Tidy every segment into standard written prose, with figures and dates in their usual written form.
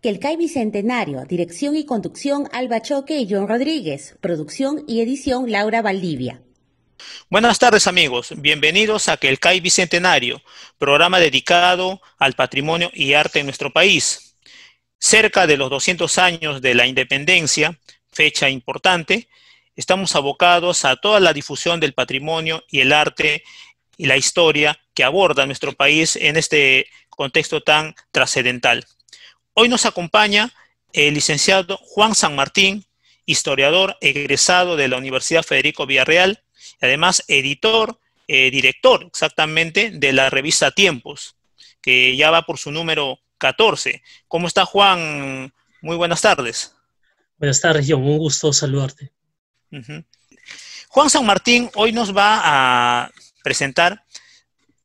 Que el CAI Bicentenario, dirección y conducción Alba Choque y John Rodríguez, producción y edición Laura Valdivia. Buenas tardes amigos, bienvenidos a el CAI Bicentenario, programa dedicado al patrimonio y arte en nuestro país. Cerca de los 200 años de la independencia, fecha importante, estamos abocados a toda la difusión del patrimonio y el arte y la historia que aborda nuestro país en este contexto tan trascendental. Hoy nos acompaña el licenciado Juan San Martín, historiador egresado de la Universidad Federico Villarreal, y además editor, director exactamente de la revista Tiempos, que ya va por su número 14. ¿Cómo está Juan? Muy buenas tardes. Buenas tardes, John, un gusto saludarte. Juan San Martín hoy nos va a presentar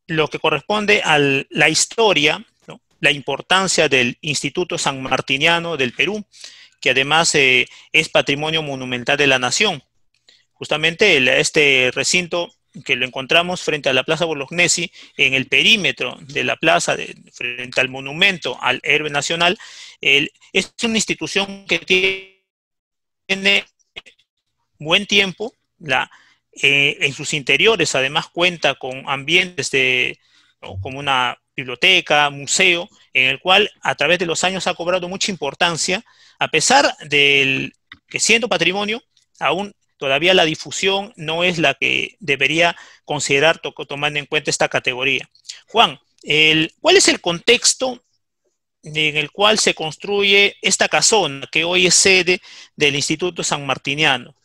lo que corresponde a la historia, ¿no? La importancia del Instituto Sanmartiniano del Perú, que además es Patrimonio Monumental de la Nación. Justamente este recinto que lo encontramos frente a la Plaza Bolognesi, en el perímetro de la plaza, frente al monumento al héroe nacional, es una institución que tiene buen tiempo, en sus interiores además cuenta con ambientes ¿no? como una biblioteca, museo, en el cual a través de los años ha cobrado mucha importancia, a pesar de que siendo patrimonio, aún todavía la difusión no es la que debería considerar tomando en cuenta esta categoría. Juan, ¿cuál es el contexto en el cual se construye esta casona que hoy es sede del Instituto Sanmartiniano?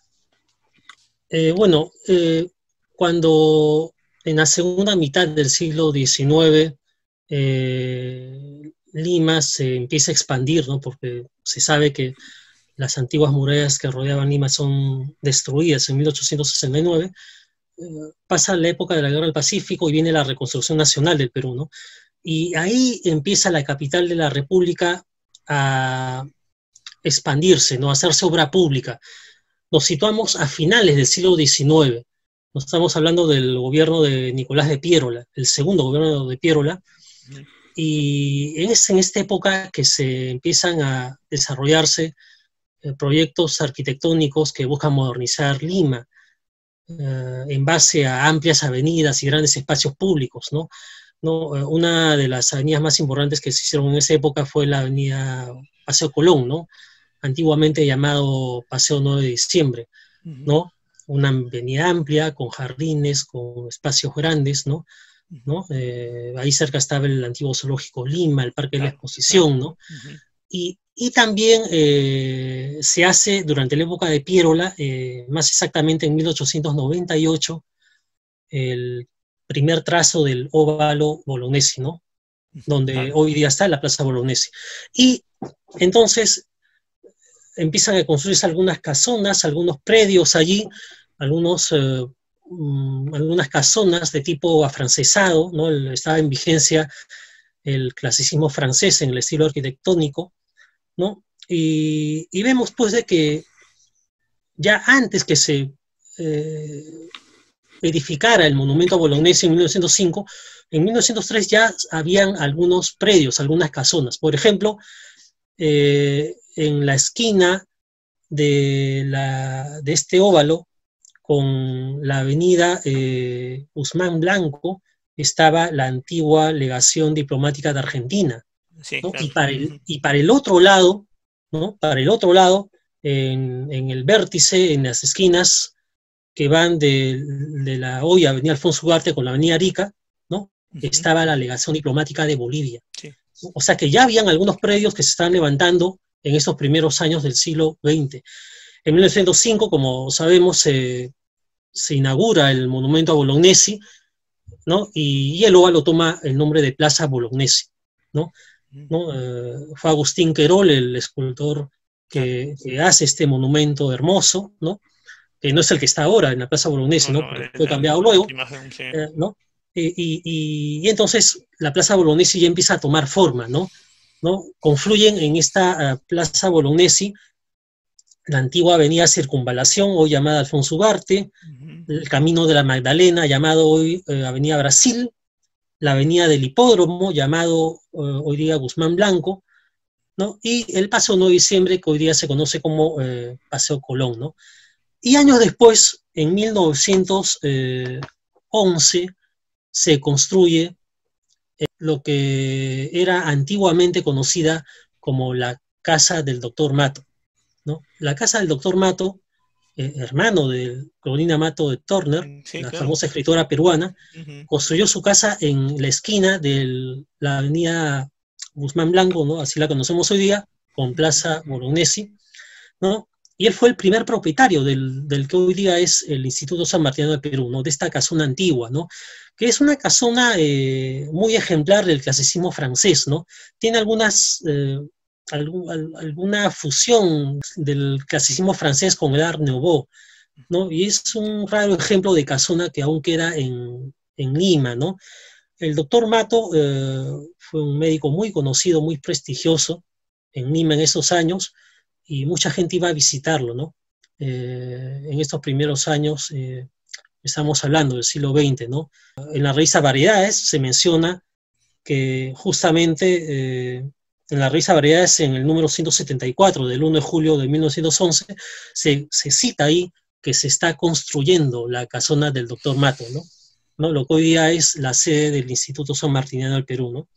Cuando en la segunda mitad del siglo XIX Lima se empieza a expandir, ¿no? Porque se sabe que las antiguas murallas que rodeaban Lima son destruidas en 1869, pasa la época de la Guerra del Pacífico y viene la reconstrucción nacional del Perú, ¿no? Y ahí empieza la capital de la República a expandirse, ¿no? A hacerse obra pública. Nos situamos a finales del siglo XIX. No estamos hablando del gobierno de Nicolás de Piérola, el segundo gobierno de Piérola, y es en esta época que se empiezan a desarrollarse proyectos arquitectónicos que buscan modernizar Lima, en base a amplias avenidas y grandes espacios públicos, ¿no? Una de las avenidas más importantes que se hicieron en esa época fue la avenida Paseo Colón, ¿no? Antiguamente llamado Paseo 9 de Diciembre, ¿no? Una avenida amplia, con jardines, con espacios grandes, ¿no? Ahí cerca estaba el antiguo Zoológico Lima, el Parque de la Exposición, ¿no? Y también se hace durante la época de Piérola, más exactamente en 1898, el primer trazo del óvalo Bolognesi, ¿no? Donde hoy día está la Plaza Bolognesi. Y entonces empiezan a construirse algunas casonas, algunos predios allí, algunas casonas de tipo afrancesado, ¿no? Estaba en vigencia el clasicismo francés en el estilo arquitectónico, ¿no? Y vemos pues de que ya antes que se edificara el monumento a Bolognesi en 1905, en 1903 ya habían algunos predios, algunas casonas. Por ejemplo, en la esquina de este óvalo con la avenida Guzmán Blanco estaba la antigua legación diplomática de Argentina. Sí, ¿no? Claro. Y para el otro lado, ¿no? Para el otro lado, en el vértice, en las esquinas que van de la hoy avenida Alfonso Ugarte con la avenida Arica, ¿no? Estaba la legación diplomática de Bolivia. Sí. O sea que ya habían algunos predios que se estaban levantando en esos primeros años del siglo XX. En 1905, como sabemos, se inaugura el monumento a Bolognesi, ¿no? Y el óvalo toma el nombre de Plaza Bolognesi, ¿no? Fue Agustín Querol, el escultor que hace este monumento hermoso, ¿no? Que no es el que está ahora en la Plaza Bolognesi, ¿no? Fue cambiado luego, ¿no? Y entonces la Plaza Bolognesi ya empieza a tomar forma, ¿no? Confluyen en esta Plaza Bolognesi la antigua avenida Circunvalación, hoy llamada Alfonso Ugarte, el Camino de la Magdalena, llamado hoy Avenida Brasil, la avenida del Hipódromo, llamado hoy día Guzmán Blanco, ¿no? Y el Paseo 9 de Diciembre, que hoy día se conoce como Paseo Colón, ¿no? Y años después, en 1911, se construye lo que era antiguamente conocida como la Casa del Doctor Mato, ¿no? La Casa del Doctor Mato, hermano de Carolina Mato de Turner, Sí, la claro. famosa escritora peruana, Uh-huh. construyó su casa en la esquina de la avenida Guzmán Blanco, ¿no? Así la conocemos hoy día, con Plaza Bolognesi, ¿no? Y él fue el primer propietario del que hoy día es el Instituto San Martino del Perú, ¿no? De esta casona antigua, ¿no? Que es una casona muy ejemplar del clasicismo francés, ¿no? Tiene alguna fusión del clasicismo francés con el Art Nouveau, ¿no? Y es un raro ejemplo de casona que aún queda en Lima, ¿no? El doctor Mato fue un médico muy conocido, muy prestigioso en Lima en esos años, y mucha gente iba a visitarlo, ¿no? En estos primeros años, estamos hablando del siglo XX, ¿no? En la revista Variedades se menciona que justamente en la revista Variedades, en el número 174 del 1 de julio de 1911, se cita ahí que se está construyendo la casona del doctor Mato, ¿no? ¿No? Lo que hoy día es la sede del Instituto San Martiniano del Perú, ¿no?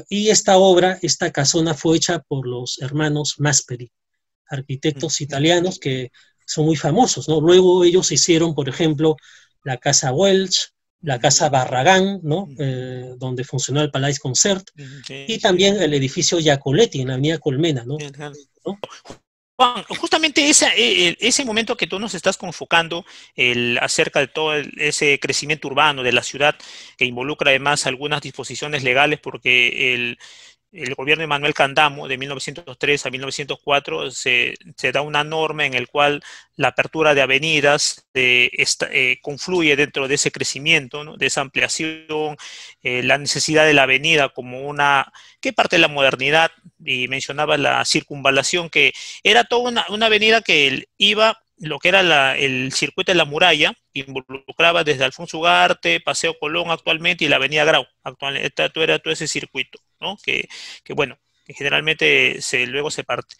Y esta obra, esta casona, fue hecha por los hermanos Masperi, arquitectos italianos que son muy famosos, ¿no? Luego ellos hicieron, por ejemplo, la Casa Welch, la Casa Barragán, ¿no? Donde funcionó el Palais Concert, y también el edificio Giacoletti en la avenida Colmena, ¿no? ¿No? Juan, justamente ese momento que tú nos estás confocando acerca de todo ese crecimiento urbano de la ciudad, que involucra además algunas disposiciones legales, porque el gobierno de Manuel Candamo, de 1903 a 1904, se da una norma en el cual la apertura de avenidas confluye dentro de ese crecimiento, ¿no? De esa ampliación, la necesidad de la avenida como que parte de la modernidad, y mencionaba la circunvalación, que era toda una avenida que iba, lo que era el circuito de la muralla, involucraba desde Alfonso Ugarte, Paseo Colón actualmente, y la avenida Grau, actualmente era todo ese circuito, ¿no? Que bueno, que generalmente luego se parte.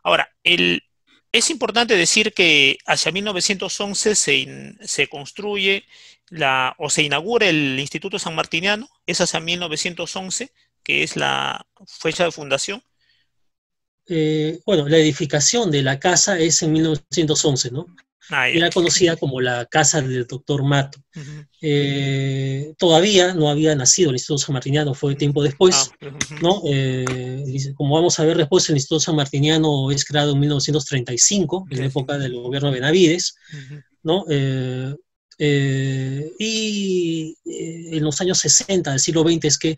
Ahora, es importante decir que hacia 1911 se construye o se inaugura el Instituto San Martiniano, es hacia 1911, que es la fecha de fundación. Bueno, la edificación de la casa es en 1911, ¿no? Era conocida como la casa del doctor Mato. Todavía no había nacido el Instituto San Martiniano, fue tiempo después, ¿no? Como vamos a ver después, el Instituto San Martiniano es creado en 1935, en la época del gobierno de Benavides, ¿no? Y en los años 60 del siglo XX es que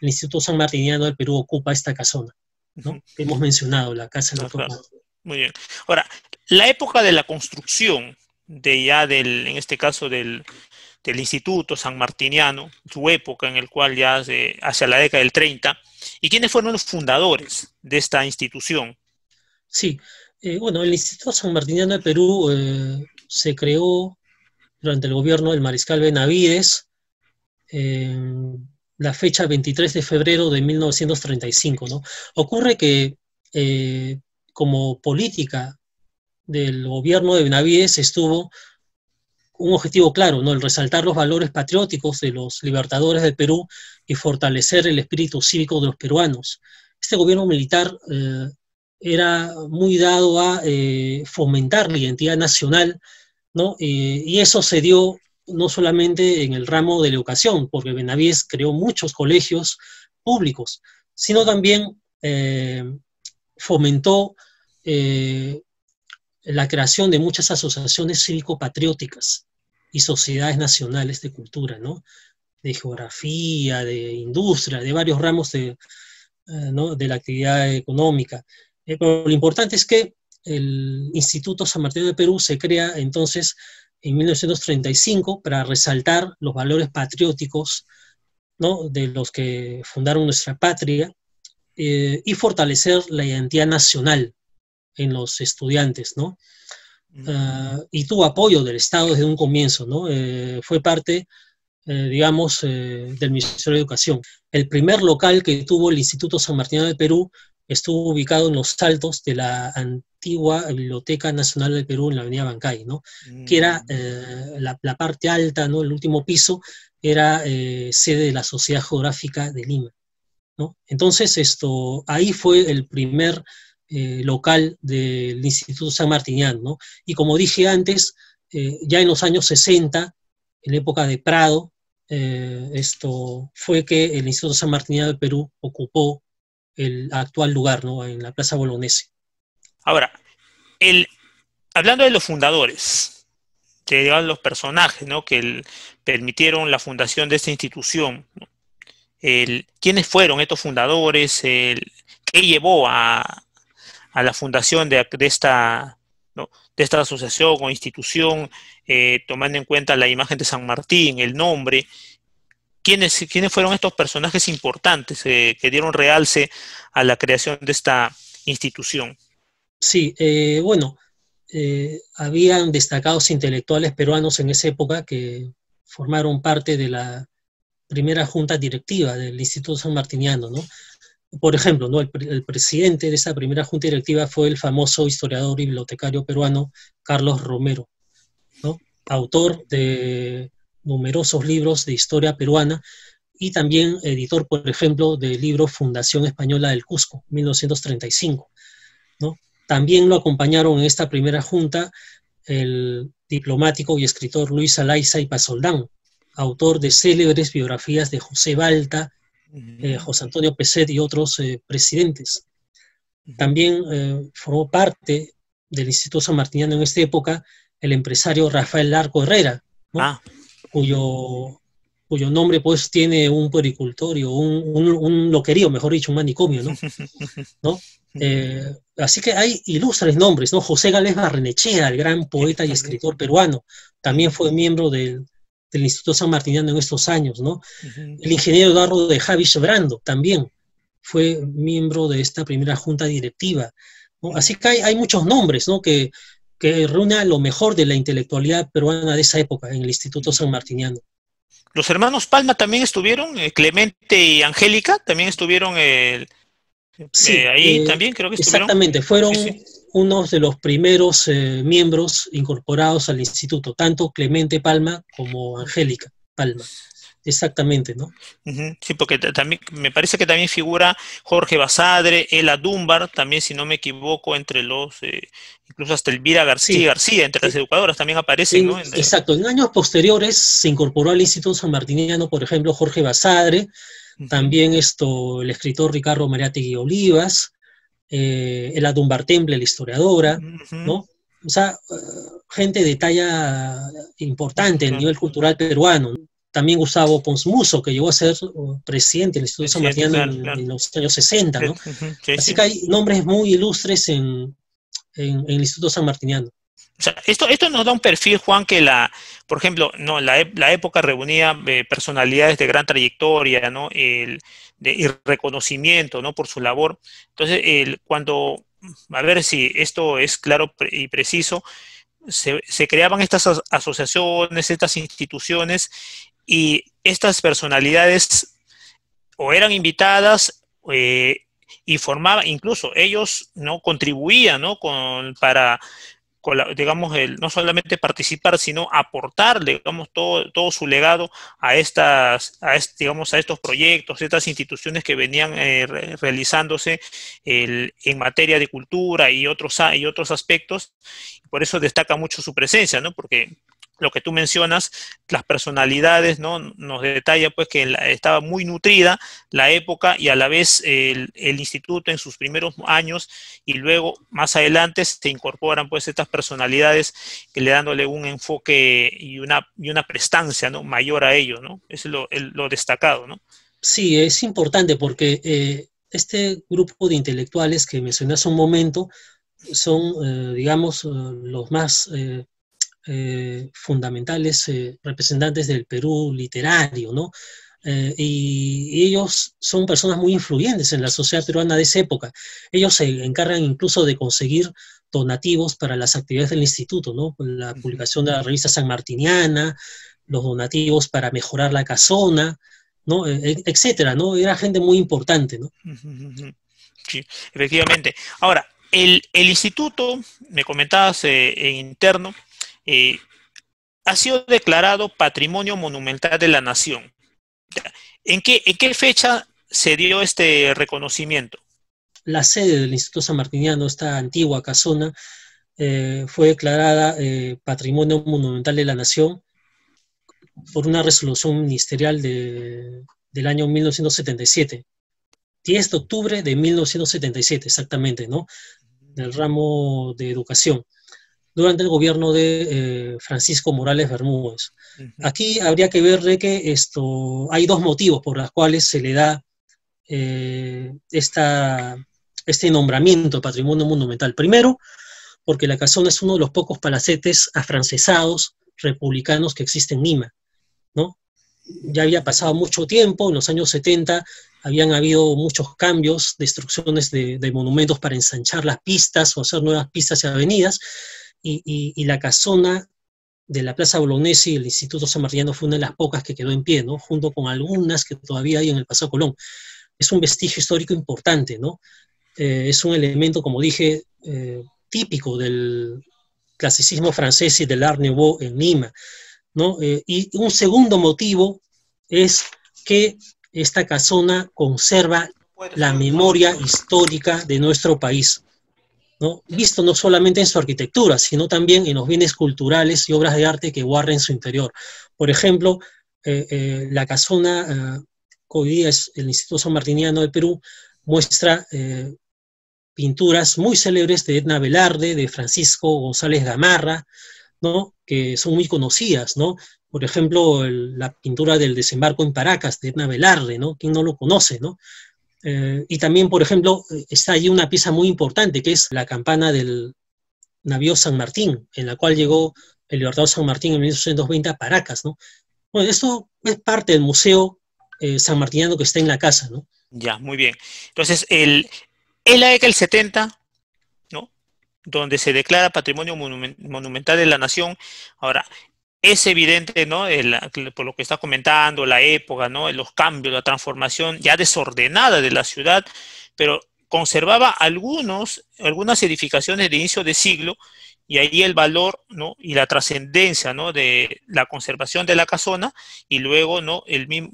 el Instituto San Martiniano del Perú ocupa esta casona, ¿no? Que hemos mencionado, la casa del doctor Mato. Muy bien. Ahora, la época de la construcción en este caso del Instituto San Martiniano, su época en el cual ya hacia la década del 30, ¿y quiénes fueron los fundadores de esta institución? Sí, bueno, el Instituto San Martiniano del Perú se creó durante el gobierno del mariscal Benavides, la fecha 23 de febrero de 1935, ¿no? Ocurre que como política del gobierno de Benavides estuvo un objetivo claro, ¿no? El resaltar los valores patrióticos de los libertadores del Perú y fortalecer el espíritu cívico de los peruanos. Este gobierno militar era muy dado a fomentar la identidad nacional, ¿no? Y eso se dio no solamente en el ramo de la educación, porque Benavides creó muchos colegios públicos, sino también fomentó la creación de muchas asociaciones cívico-patrióticas y sociedades nacionales de cultura, ¿no? De geografía, de industria, de varios ramos ¿no? de la actividad económica. Pero lo importante es que el Instituto San Martín del Perú se crea entonces en 1935 para resaltar los valores patrióticos, ¿no? de los que fundaron nuestra patria y fortalecer la identidad nacional en los estudiantes, ¿no? Y tuvo apoyo del Estado desde un comienzo, ¿no? Fue parte digamos, del Ministerio de Educación. El primer local que tuvo el Instituto Sanmartiniano del Perú estuvo ubicado en los altos de la antigua Biblioteca Nacional del Perú en la avenida Bancay, ¿no? Que era la parte alta, ¿no? El último piso era sede de la Sociedad Geográfica de Lima, ¿no? Entonces, ahí fue el primer local del Instituto Sanmartiniano, ¿no? Y como dije antes, ya en los años 60, en la época de Prado, fue que el Instituto Sanmartiniano del Perú ocupó el actual lugar, ¿no? En la Plaza Bolognesi. Ahora, hablando de los fundadores, de los personajes, ¿no? Que permitieron la fundación de esta institución, ¿no? ¿Quiénes fueron estos fundadores? ¿Qué llevó a la fundación de esta, ¿no? de esta asociación o institución, tomando en cuenta la imagen de San Martín, el nombre? ¿Quiénes fueron estos personajes importantes que dieron realce a la creación de esta institución? Sí, bueno, habían destacados intelectuales peruanos en esa época que formaron parte de la primera junta directiva del Instituto Sanmartiniano, ¿no? Por ejemplo, ¿no? El presidente de esa primera junta directiva fue el famoso historiador y bibliotecario peruano Carlos Romero, ¿no? Autor de numerosos libros de historia peruana y también editor, por ejemplo, del libro Fundación Española del Cusco, 1935, ¿no? También lo acompañaron en esta primera junta el diplomático y escritor Luis Alaiza y Pasoldán, autor de célebres biografías de José Balta, José Antonio Peset y otros presidentes. También formó parte del Instituto Sanmartiniano en esta época el empresario Rafael Larco Herrera, ¿no? Cuyo nombre pues tiene un puericultorio, un loquerío, mejor dicho, un manicomio, ¿no? Así que hay ilustres nombres, ¿no? José Gálvez Barrenechea, el gran poeta y escritor peruano, también fue miembro del Instituto Sanmartiniano en estos años, ¿no? El ingeniero Eduardo de Javis Brando también fue miembro de esta primera junta directiva, ¿no? Así que hay muchos nombres, ¿no? que reúnen lo mejor de la intelectualidad peruana de esa época en el Instituto Sanmartiniano. Los hermanos Palma también estuvieron, Clemente y Angélica también estuvieron ahí, también creo que estuvieron. Exactamente, fueron unos de los primeros miembros incorporados al instituto, tanto Clemente Palma como Angélica Palma. Exactamente, ¿no? Sí, porque también me parece que también figura Jorge Basadre, Ela Dunbar, también si no me equivoco, entre los, incluso hasta Elvira García, entre las educadoras también aparecen, ¿no? Exacto, en años posteriores se incorporó al Instituto Sanmartiniano, por ejemplo, Jorge Basadre, también el escritor Ricardo Mariátegui Olivas, Ela Dunbar Temple, la historiadora, ¿no? O sea, gente de talla importante a nivel cultural peruano. También Gustavo Ponsmuso, que llegó a ser presidente del Instituto Sanmartiniano en los años 60, ¿no? Así que hay nombres muy ilustres en el Instituto Sanmartiniano. O sea, esto nos da un perfil, Juan, que por ejemplo, no, la época reunía personalidades de gran trayectoria, ¿no? Y reconocimiento, ¿no? Por su labor. Entonces, a ver si esto es claro y preciso, se creaban estas asociaciones, estas instituciones, y estas personalidades o eran invitadas y formaban, incluso ellos, ¿no? Contribuían, ¿no? Para digamos, no solamente participar, sino aportar, digamos, todo su legado a digamos, a estos proyectos, estas instituciones que venían realizándose en materia de cultura y otros aspectos. Por eso destaca mucho su presencia, ¿no? Porque lo que tú mencionas, las personalidades, ¿no? Nos detalla pues que estaba muy nutrida la época y a la vez el instituto en sus primeros años, y luego más adelante se incorporan pues estas personalidades que le dándole un enfoque y una prestancia, ¿no? Mayor a ello, ¿no? Eso es lo destacado, ¿no? Sí, es importante porque este grupo de intelectuales que mencioné hace un momento son, digamos, los más fundamentales representantes del Perú literario, ¿no? Y ellos son personas muy influyentes en la sociedad peruana de esa época. Ellos se encargan incluso de conseguir donativos para las actividades del instituto, ¿no? La publicación de la revista sanmartiniana, los donativos para mejorar la casona, ¿no? Etcétera, ¿no? Era gente muy importante, ¿no? Sí, efectivamente. Ahora, el instituto, me comentabas en interno, ha sido declarado Patrimonio Monumental de la Nación. ¿En qué fecha se dio este reconocimiento? La sede del Instituto Sanmartiniano, esta antigua casona, fue declarada Patrimonio Monumental de la Nación por una resolución ministerial del año 1977. 10 de octubre de 1977, exactamente, ¿no? Del ramo de educación, durante el gobierno de Francisco Morales Bermúdez. Aquí habría que ver de que hay dos motivos por los cuales se le da este nombramiento Patrimonio Monumental. Primero, porque la casona es uno de los pocos palacetes afrancesados republicanos que existen en Lima, ¿no? Ya había pasado mucho tiempo, en los años 70 habían habido muchos cambios, destrucciones de monumentos para ensanchar las pistas o hacer nuevas pistas y avenidas, y la casona de la Plaza Bolognesi y el Instituto Sanmartiniano fue una de las pocas que quedó en pie, ¿no? Junto con algunas que todavía hay en el Paseo Colón. Es un vestigio histórico importante, ¿no? Es un elemento, como dije, típico del clasicismo francés y del Art Nouveau en Lima, ¿no? Y un segundo motivo es que esta casona conserva la memoria histórica de nuestro país, ¿no? Visto no solamente en su arquitectura, sino también en los bienes culturales y obras de arte que guarda en su interior. Por ejemplo, la casona, que hoy día es el Instituto Sanmartiniano de Perú, muestra pinturas muy célebres de Edna Velarde, de Francisco González Gamarra, ¿no? Que son muy conocidas, ¿no? Por ejemplo, la pintura del desembarco en Paracas de Edna Velarde, ¿no? ¿Quién no lo conoce, no? Y también, por ejemplo, está allí una pieza muy importante, que es la campana del navío San Martín, en la cual llegó el Libertador San Martín en 1820 a Paracas, ¿no? Bueno, esto es parte del museo sanmartiniano que está en la casa, ¿no? Ya, muy bien. Entonces, en la década del 70, ¿no? Donde se declara Patrimonio Monumental de la Nación. Ahora, es evidente, ¿no? Por lo que está comentando, la época, ¿no? Los cambios, la transformación ya desordenada de la ciudad, pero conservaba algunas edificaciones de inicio de siglo, y ahí el valor, ¿no? Y la trascendencia, ¿no? De la conservación de la casona, y luego, ¿no?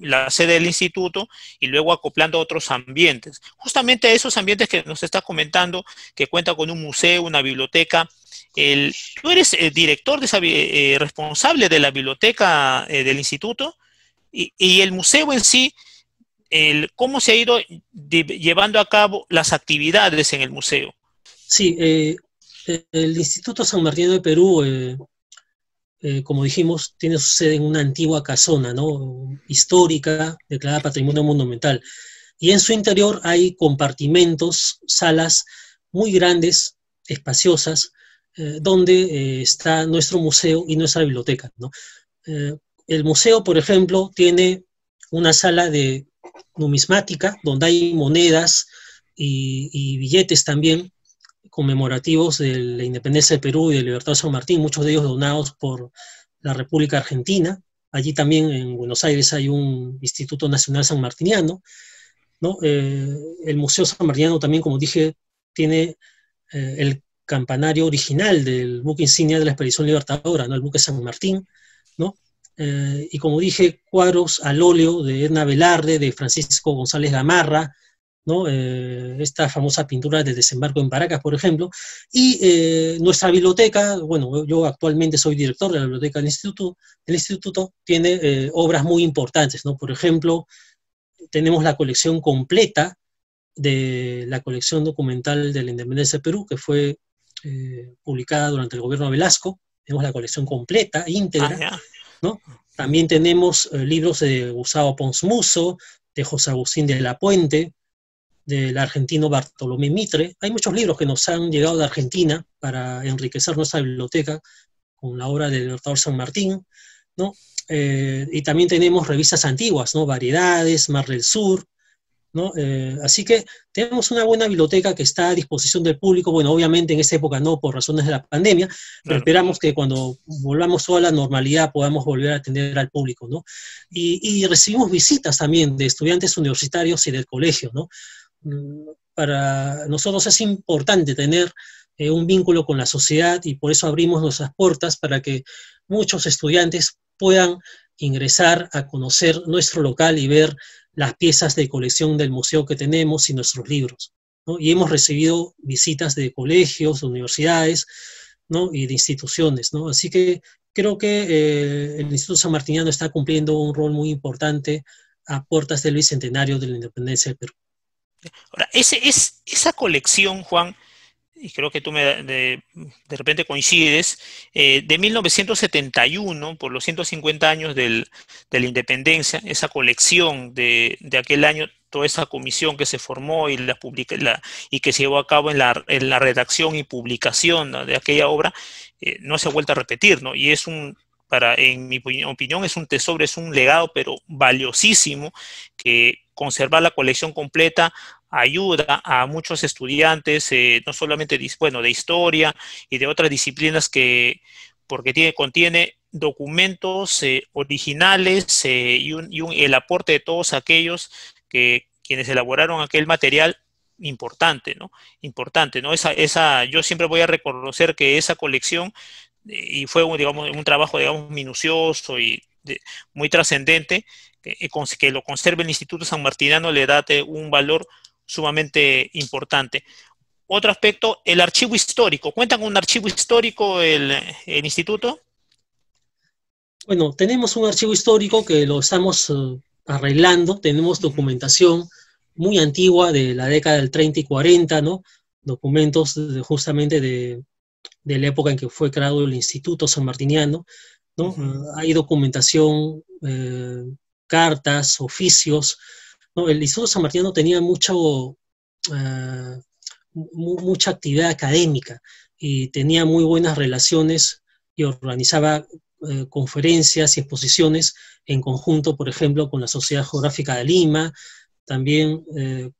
La sede del instituto, y luego acoplando a otros ambientes. Justamente a esos ambientes que nos está comentando, que cuenta con un museo, una biblioteca. Tú eres director responsable de la biblioteca del instituto, y el museo en sí, ¿cómo se ha ido llevando a cabo las actividades en el museo? Sí, el Instituto Sanmartiniano de Perú, como dijimos, tiene su sede en una antigua casona, ¿no? Histórica, declarada Patrimonio Monumental. Y en su interior hay compartimentos, salas muy grandes, espaciosas, donde está nuestro museo y nuestra biblioteca, ¿no? El museo, por ejemplo, tiene una sala de numismática, donde hay monedas y billetes también conmemorativos de la independencia de Perú y del Libertador San Martín, muchos de ellos donados por la República Argentina. Allí también en Buenos Aires hay un Instituto Nacional Sanmartiniano, ¿no? El Museo Sanmartiniano también, como dije, tiene el campanario original del buque insignia de la Expedición Libertadora, ¿no? El buque San Martín, ¿no? Y como dije, cuadros al óleo de Edna Velarde, de Francisco González Gamarra, ¿no? Esta famosa pintura del desembarco en Paracas, por ejemplo, y nuestra biblioteca, bueno, yo actualmente soy director de la biblioteca del instituto tiene obras muy importantes, ¿no? Por ejemplo, tenemos la colección completa de la colección documental de la Independencia de Perú, que fue publicada durante el gobierno de Velasco. Tenemos la colección completa, íntegra, ¿no? También tenemos libros de Gustavo Pons Musso, de José Agustín de la Puente, del argentino Bartolomé Mitre. Hay muchos libros que nos han llegado de Argentina para enriquecer nuestra biblioteca con la obra del Libertador San Martín, ¿no? Y también tenemos revistas antiguas, ¿no? Variedades, Mar del Sur, ¿no? Así que tenemos una buena biblioteca que está a disposición del público. Bueno, obviamente en esta época no, por razones de la pandemia, pero esperamos que cuando volvamos toda la normalidad podamos volver a atender al público, ¿no? Y recibimos visitas también de estudiantes universitarios y del colegio, ¿no? Para nosotros es importante tener un vínculo con la sociedad y por eso abrimos nuestras puertas para que muchos estudiantes puedan ingresar a conocer nuestro local y ver las piezas de colección del museo que tenemos y nuestros libros, ¿no? Y hemos recibido visitas de colegios, de universidades, ¿no? Y de instituciones, ¿no? Así que creo que el Instituto Sanmartiniano está cumpliendo un rol muy importante a puertas del bicentenario de la independencia del Perú. Ahora, esa colección, Juan, y creo que tú de repente coincides, de 1971, por los 150 años de la independencia, esa colección de aquel año, toda esa comisión que se formó y, y que se llevó a cabo en la redacción y publicación, ¿no?, de aquella obra, no se ha vuelto a repetir, ¿no? Y en mi opinión, es un tesoro, es un legado, pero valiosísimo, que conservar la colección completa ayuda a muchos estudiantes, no solamente de historia y de otras disciplinas, porque contiene documentos originales y el aporte de todos aquellos quienes elaboraron aquel material importante, ¿no? Importante, ¿no? Yo siempre voy a reconocer que esa colección, y fue un trabajo, digamos, minucioso y muy trascendente, que lo conserve el Instituto Sanmartiniano, le da un valor sumamente importante. Otro aspecto, el archivo histórico. ¿Cuentan con un archivo histórico el instituto? Bueno, tenemos un archivo histórico que lo estamos arreglando. Tenemos documentación muy antigua de la década del 30 y 40, ¿no? Documentos justamente de la época en que fue creado el Instituto Sanmartiniano, ¿no? Hay documentación, cartas, oficios, ¿no? El Instituto Sanmartiniano tenía mucha actividad académica y tenía muy buenas relaciones y organizaba conferencias y exposiciones en conjunto, por ejemplo, con la Sociedad Geográfica de Lima, también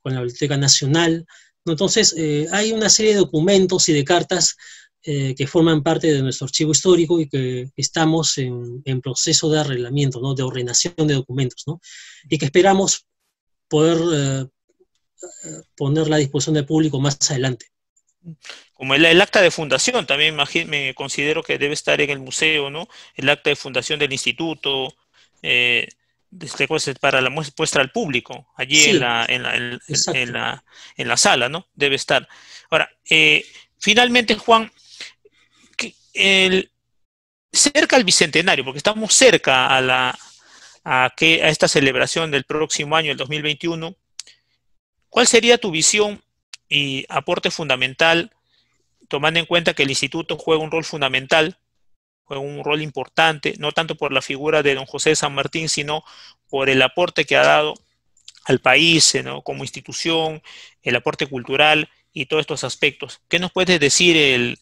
con la Biblioteca Nacional, ¿no? Entonces, hay una serie de documentos y de cartas que forman parte de nuestro archivo histórico y que estamos en proceso de arreglamiento, ¿no? De ordenación de documentos, ¿no? Y que esperamos poder ponerla a disposición del público más adelante. Como el acta de fundación, también me considero que debe estar en el museo, ¿no? El acta de fundación del instituto, para la muestra al público, allí sí, en la sala, ¿no? Debe estar. Ahora, finalmente, Juan, cerca al Bicentenario, porque estamos cerca a esta celebración del próximo año, el 2021, ¿cuál sería tu visión y aporte fundamental, tomando en cuenta que el instituto juega un rol fundamental, juega un rol importante, no tanto por la figura de don José de San Martín, sino por el aporte que ha dado al país, ¿no?, como institución, el aporte cultural y todos estos aspectos? ¿Qué nos puedes decir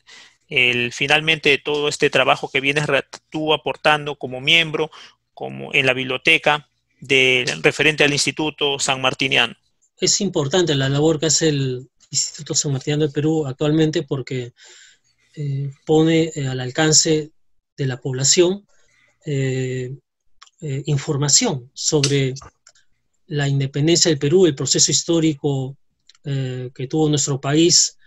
finalmente de todo este trabajo que vienes tú aportando como miembro, como en la biblioteca, referente al Instituto Sanmartiniano? Es importante la labor que hace el Instituto Sanmartiniano del Perú actualmente, porque pone al alcance de la población información sobre la independencia del Perú, el proceso histórico que tuvo nuestro país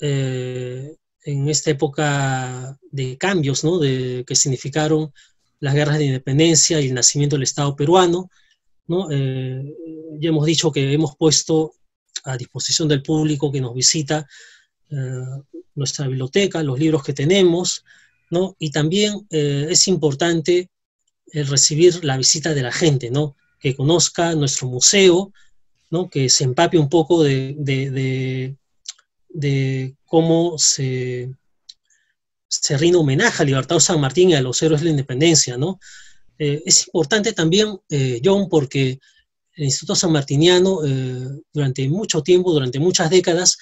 en esta época de cambios, ¿no?, que significaron las guerras de independencia y el nacimiento del Estado peruano, ¿no? Ya hemos dicho que hemos puesto a disposición del público que nos visita nuestra biblioteca, los libros que tenemos, ¿no? Y también es importante recibir la visita de la gente, ¿no?, que conozca nuestro museo, ¿no?, que se empape un poco de cómo se rinde homenaje a Libertador San Martín y a los héroes de la independencia, ¿no? Es importante también, John, porque el Instituto Sanmartiniano durante mucho tiempo, durante muchas décadas,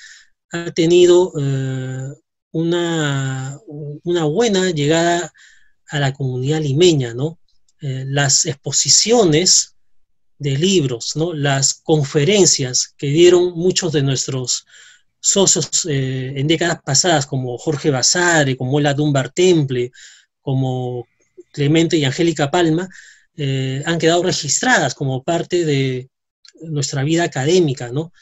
ha tenido una buena llegada a la comunidad limeña, ¿no? Las exposiciones de libros, ¿no? Las conferencias que dieron muchos de nuestros socios en décadas pasadas, como Jorge Basadre, como la Dunbar Temple, como Clemente y Angélica Palma, han quedado registradas como parte de nuestra vida académica, ¿no?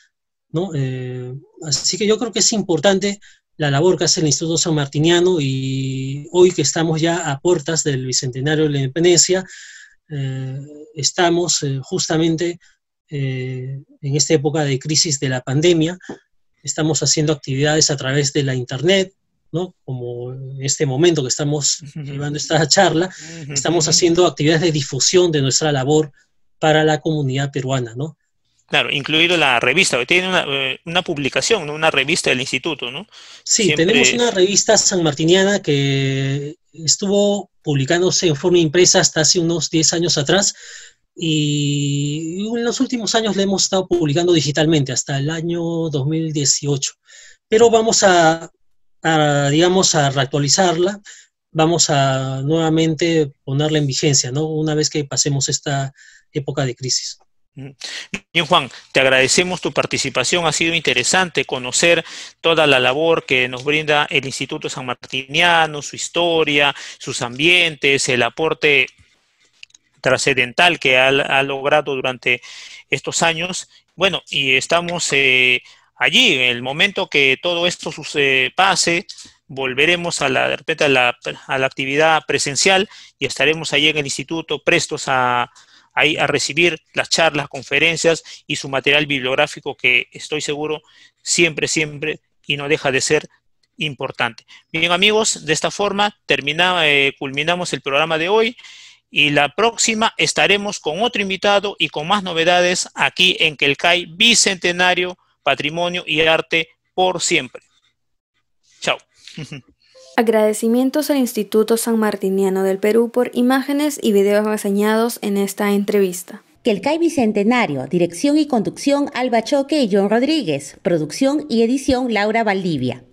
Así que yo creo que es importante la labor que hace el Instituto Sanmartiniano, y hoy que estamos ya a puertas del Bicentenario de la Independencia, estamos justamente en esta época de crisis de la pandemia, estamos haciendo actividades a través de la Internet, ¿no? Como en este momento que estamos llevando esta charla, estamos haciendo actividades de difusión de nuestra labor para la comunidad peruana, ¿no? Claro, incluido la revista, que tiene una publicación, ¿no? Una revista del instituto, ¿no? Sí, tenemos una revista sanmartiniana que estuvo publicándose en forma impresa hasta hace unos 10 años atrás, y en los últimos años la hemos estado publicando digitalmente hasta el año 2018. Pero vamos digamos, a reactualizarla, vamos a nuevamente ponerla en vigencia, ¿no? Una vez que pasemos esta época de crisis. Bien, Juan, te agradecemos tu participación, ha sido interesante conocer toda la labor que nos brinda el Instituto Sanmartiniano, su historia, sus ambientes, el aporte trascendental que ha logrado durante estos años. Bueno, y estamos allí, en el momento que todo esto pase, volveremos de repente a la actividad presencial y estaremos allí en el instituto prestos a recibir las charlas, conferencias y su material bibliográfico, que estoy seguro siempre y no deja de ser importante. Bien, amigos, de esta forma culminamos el programa de hoy, y la próxima estaremos con otro invitado y con más novedades aquí en Kelkay Bicentenario, Patrimonio y Arte por siempre. Chao. Agradecimientos al Instituto Sanmartiniano del Perú por imágenes y videos reseñados en esta entrevista. Kelkay Bicentenario, dirección y conducción Alba Choque y John Rodríguez, producción y edición Laura Valdivia.